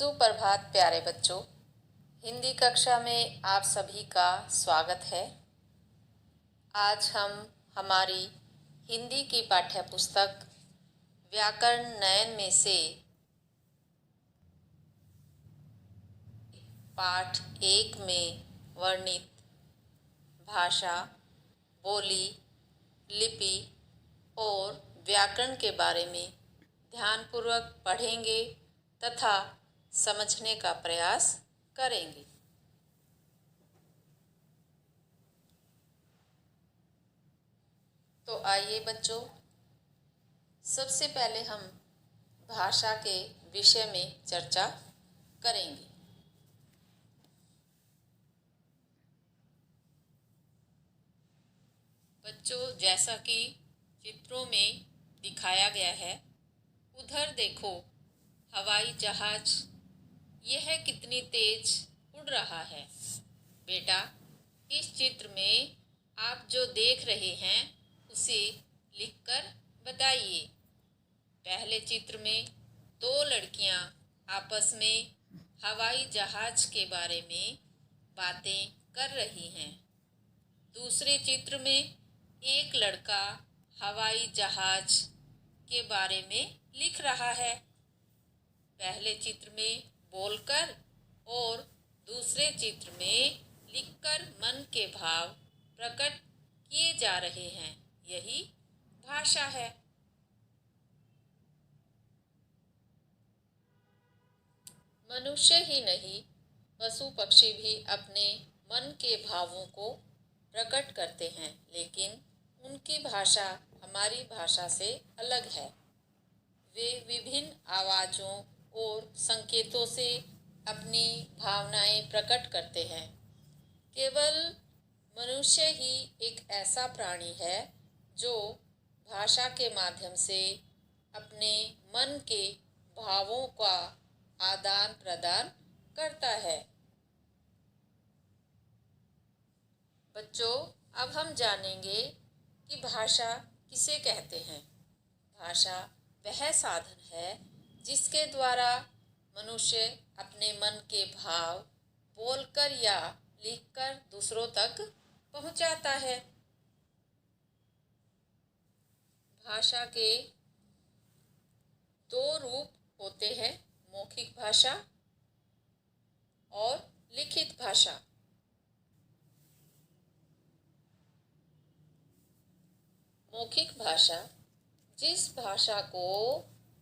सुप्रभात प्यारे बच्चों। हिंदी कक्षा में आप सभी का स्वागत है। आज हम हमारी हिंदी की पाठ्य पुस्तक व्याकरण नयन में से पाठ 1 में वर्णित भाषा, बोली, लिपि और व्याकरण के बारे में ध्यानपूर्वक पढ़ेंगे तथा समझने का प्रयास करेंगे। तो आइए बच्चों, सबसे पहले हम भाषा के विषय में चर्चा करेंगे। बच्चों, जैसा कि चित्रों में दिखाया गया है, उधर देखो हवाई जहाज, यह कितनी तेज उड़ रहा है। बेटा, इस चित्र में आप जो देख रहे हैं उसे लिखकर बताइए। पहले चित्र में 2 लड़कियां आपस में हवाई जहाज के बारे में बातें कर रही हैं। दूसरे चित्र में एक लड़का हवाई जहाज के बारे में लिख रहा है। पहले चित्र में बोलकर और दूसरे चित्र में लिखकर मन के भाव प्रकट किए जा रहे हैं। यही भाषा है। मनुष्य ही नहीं, पशु पक्षी भी अपने मन के भावों को प्रकट करते हैं, लेकिन उनकी भाषा हमारी भाषा से अलग है। वे विभिन्न आवाज़ों और संकेतों से अपनी भावनाएं प्रकट करते हैं। केवल मनुष्य ही एक ऐसा प्राणी है जो भाषा के माध्यम से अपने मन के भावों का आदान प्रदान करता है। बच्चों, अब हम जानेंगे कि भाषा किसे कहते हैं। भाषा वह साधन है जिसके द्वारा मनुष्य अपने मन के भाव बोलकर या लिखकर दूसरों तक पहुंचाता है। भाषा के 2 रूप होते हैं, मौखिक भाषा और लिखित भाषा। मौखिक भाषा जिस भाषा को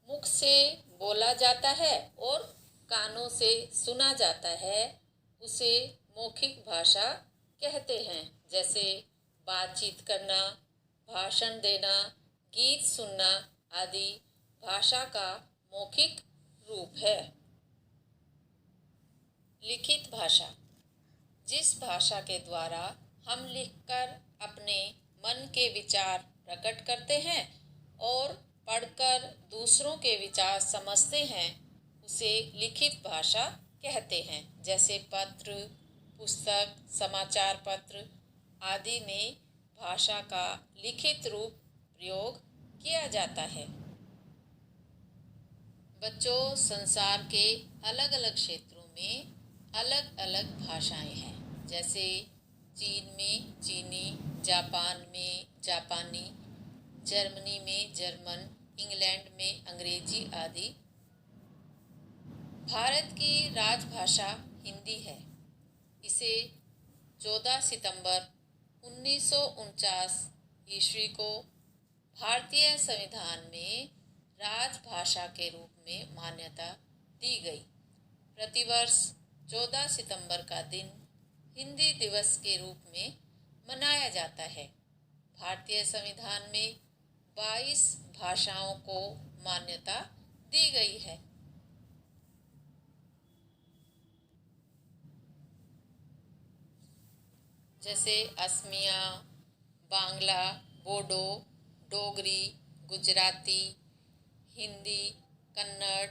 मुख से बोला जाता है और कानों से सुना जाता है, उसे मौखिक भाषा कहते हैं। जैसे बातचीत करना, भाषण देना, गीत सुनना आदि भाषा का मौखिक रूप है। लिखित भाषा जिस भाषा के द्वारा हम लिखकर अपने मन के विचार प्रकट करते हैं और पढ़कर दूसरों के विचार समझते हैं, उसे लिखित भाषा कहते हैं। जैसे पत्र, पुस्तक, समाचार पत्र आदि में भाषा का लिखित रूप प्रयोग किया जाता है। बच्चों, संसार के अलग अलग क्षेत्रों में अलग अलग भाषाएं हैं। जैसे चीन में चीनी, जापान में जापानी, जर्मनी में जर्मन, इंग्लैंड में अंग्रेजी आदि। भारत की राजभाषा हिंदी है। इसे 14 सितंबर 1949 ईस्वी को भारतीय संविधान में राजभाषा के रूप में मान्यता दी गई। प्रतिवर्ष 14 सितंबर का दिन हिंदी दिवस के रूप में मनाया जाता है। भारतीय संविधान में 22 भाषाओं को मान्यता दी गई है। जैसे असमिया, बांग्ला, बोडो, डोगरी, गुजराती, हिंदी, कन्नड़,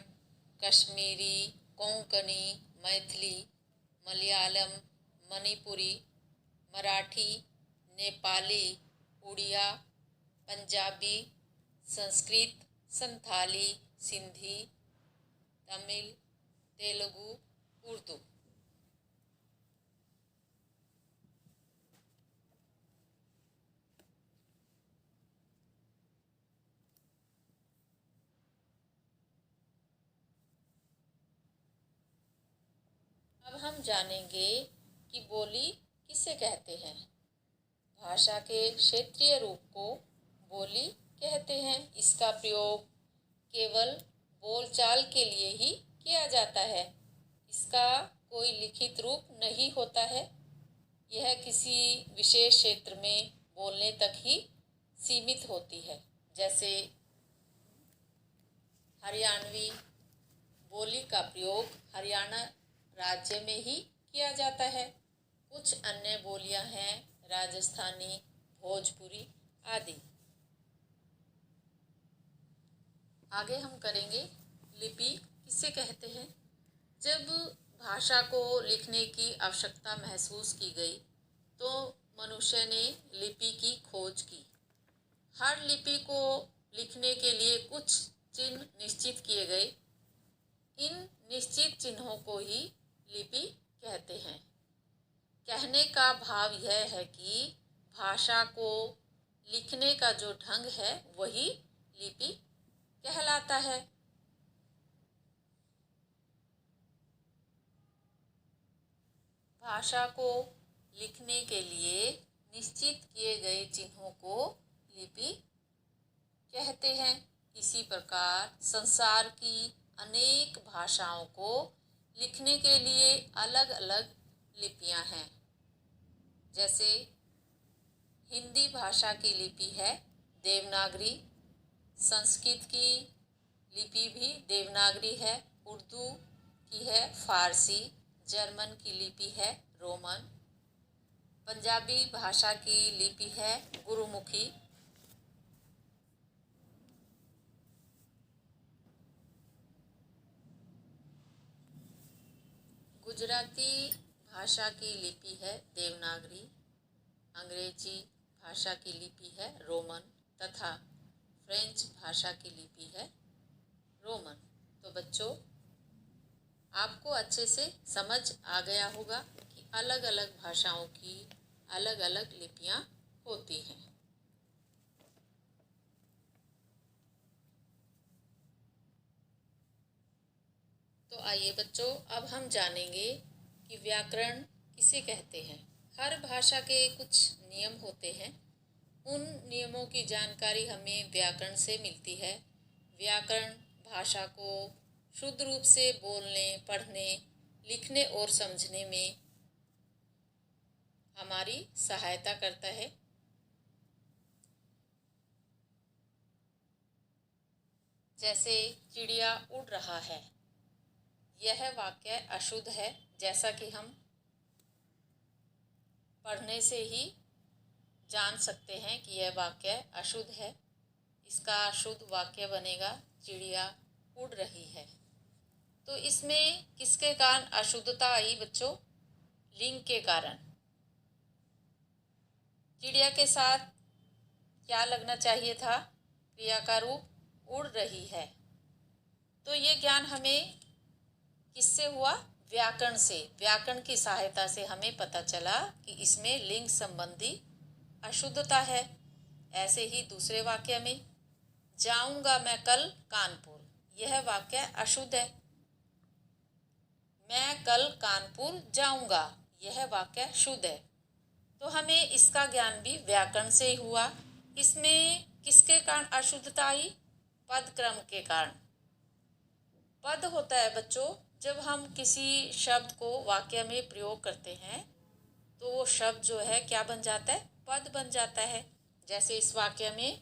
कश्मीरी, कोंकणी, मैथिली, मलयालम, मणिपुरी, मराठी, नेपाली, उड़िया, पंजाबी, संस्कृत, संथाली, सिंधी, तमिल, तेलुगु, उर्दू। अब हम जानेंगे कि बोली किसे कहते हैं। भाषा के क्षेत्रीय रूप को बोली कहते हैं। इसका प्रयोग केवल बोलचाल के लिए ही किया जाता है। इसका कोई लिखित रूप नहीं होता है। यह किसी विशेष क्षेत्र में बोलने तक ही सीमित होती है। जैसे हरियाणवी बोली का प्रयोग हरियाणा राज्य में ही किया जाता है। कुछ अन्य बोलियां हैं राजस्थानी, भोजपुरी आदि। आगे हम करेंगे लिपि किसे कहते हैं। जब भाषा को लिखने की आवश्यकता महसूस की गई तो मनुष्य ने लिपि की खोज की। हर लिपि को लिखने के लिए कुछ चिन्ह निश्चित किए गए। इन निश्चित चिन्हों को ही लिपि कहते हैं। कहने का भाव यह है कि भाषा को लिखने का जो ढंग है वही लिपि कहलाता है। भाषा को लिखने के लिए निश्चित किए गए चिन्हों को लिपि कहते हैं। इसी प्रकार संसार की अनेक भाषाओं को लिखने के लिए अलग अलग लिपियां हैं। जैसे हिंदी भाषा की लिपि है देवनागरी, संस्कृत की लिपि भी देवनागरी है, उर्दू की है फारसी, जर्मन की लिपि है रोमन, पंजाबी भाषा की लिपि है गुरुमुखी, गुजराती भाषा की लिपि है देवनागरी, अंग्रेजी भाषा की लिपि है रोमन तथा फ्रेंच भाषा की लिपि है रोमन। तो बच्चों, आपको अच्छे से समझ आ गया होगा कि अलग अलग भाषाओं की अलग अलग लिपियां होती हैं। तो आइए बच्चों, अब हम जानेंगे कि व्याकरण किसे कहते हैं। हर भाषा के कुछ नियम होते हैं। उन नियमों की जानकारी हमें व्याकरण से मिलती है। व्याकरण भाषा को शुद्ध रूप से बोलने, पढ़ने, लिखने और समझने में हमारी सहायता करता है। जैसे चिड़िया उड़ रहा है, यह वाक्य अशुद्ध है, जैसा कि हम पढ़ने से ही जान सकते हैं कि यह वाक्य अशुद्ध है। इसका शुद्ध वाक्य बनेगा चिड़िया उड़ रही है। तो इसमें किसके कारण अशुद्धता आई बच्चों? लिंग के कारण। चिड़िया के साथ क्या लगना चाहिए था? क्रिया का रूप उड़ रही है। तो ये ज्ञान हमें किससे हुआ? व्याकरण से। व्याकरण की सहायता से हमें पता चला कि इसमें लिंग संबंधी अशुद्धता है। ऐसे ही दूसरे वाक्य में जाऊंगा मैं कल कानपुर, यह वाक्य अशुद्ध है। मैं कल कानपुर जाऊंगा, यह वाक्य शुद्ध है। तो हमें इसका ज्ञान भी व्याकरण से ही हुआ। इसमें किसके कारण अशुद्धता आई? पद क्रम के कारण। पद होता है बच्चों, जब हम किसी शब्द को वाक्य में प्रयोग करते हैं तो वो शब्द जो है क्या बन जाता है? पद बन जाता है। जैसे इस वाक्य में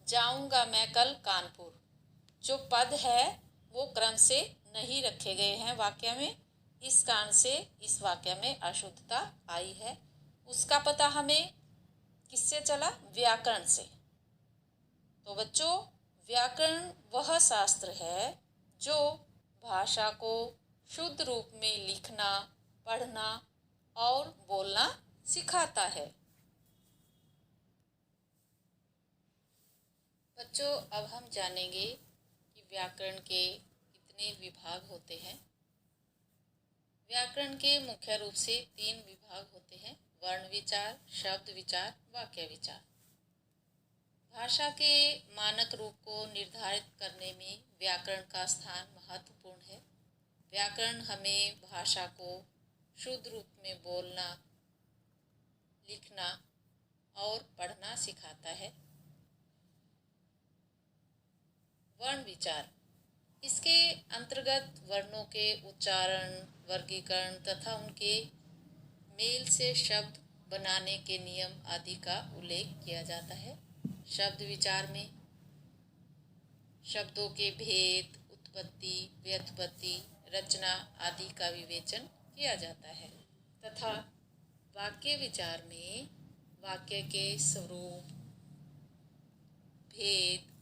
जाऊंगा मैं कल कानपुर, जो पद है वो क्रम से नहीं रखे गए हैं वाक्य में। इस कारण से इस वाक्य में अशुद्धता आई है। उसका पता हमें किससे चला? व्याकरण से। तो बच्चों, व्याकरण वह शास्त्र है जो भाषा को शुद्ध रूप में लिखना, पढ़ना और बोलना सिखाता है। बच्चों, अब हम जानेंगे कि व्याकरण के कितने विभाग होते हैं। व्याकरण के मुख्य रूप से 3 विभाग होते हैं: वर्ण विचार, शब्द विचार, वाक्य विचार। भाषा के मानक रूप को निर्धारित करने में व्याकरण का स्थान महत्वपूर्ण है। व्याकरण हमें भाषा को शुद्ध रूप में बोलना, लिखना और पढ़ना सिखाता है। वर्ण विचार, इसके अंतर्गत वर्णों के उच्चारण, वर्गीकरण तथा उनके मेल से शब्द बनाने के नियम आदि का उल्लेख किया जाता है। शब्द विचार में शब्दों के भेद, उत्पत्ति, व्युत्पत्ति, रचना आदि का विवेचन किया जाता है तथा वाक्य विचार में वाक्य के स्वरूप, भेद,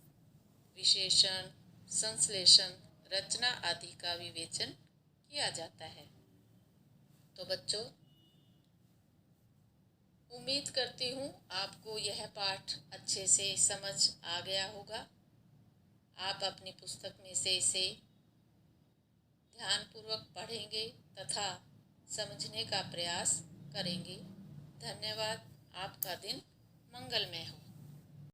विशेषण, संश्लेषण, रचना आदि का विवेचन किया जाता है। तो बच्चों, उम्मीद करती हूँ आपको यह पाठ अच्छे से समझ आ गया होगा। आप अपनी पुस्तक में से इसे ध्यानपूर्वक पढ़ेंगे तथा समझने का प्रयास करेंगे। धन्यवाद। आपका दिन मंगलमय हो।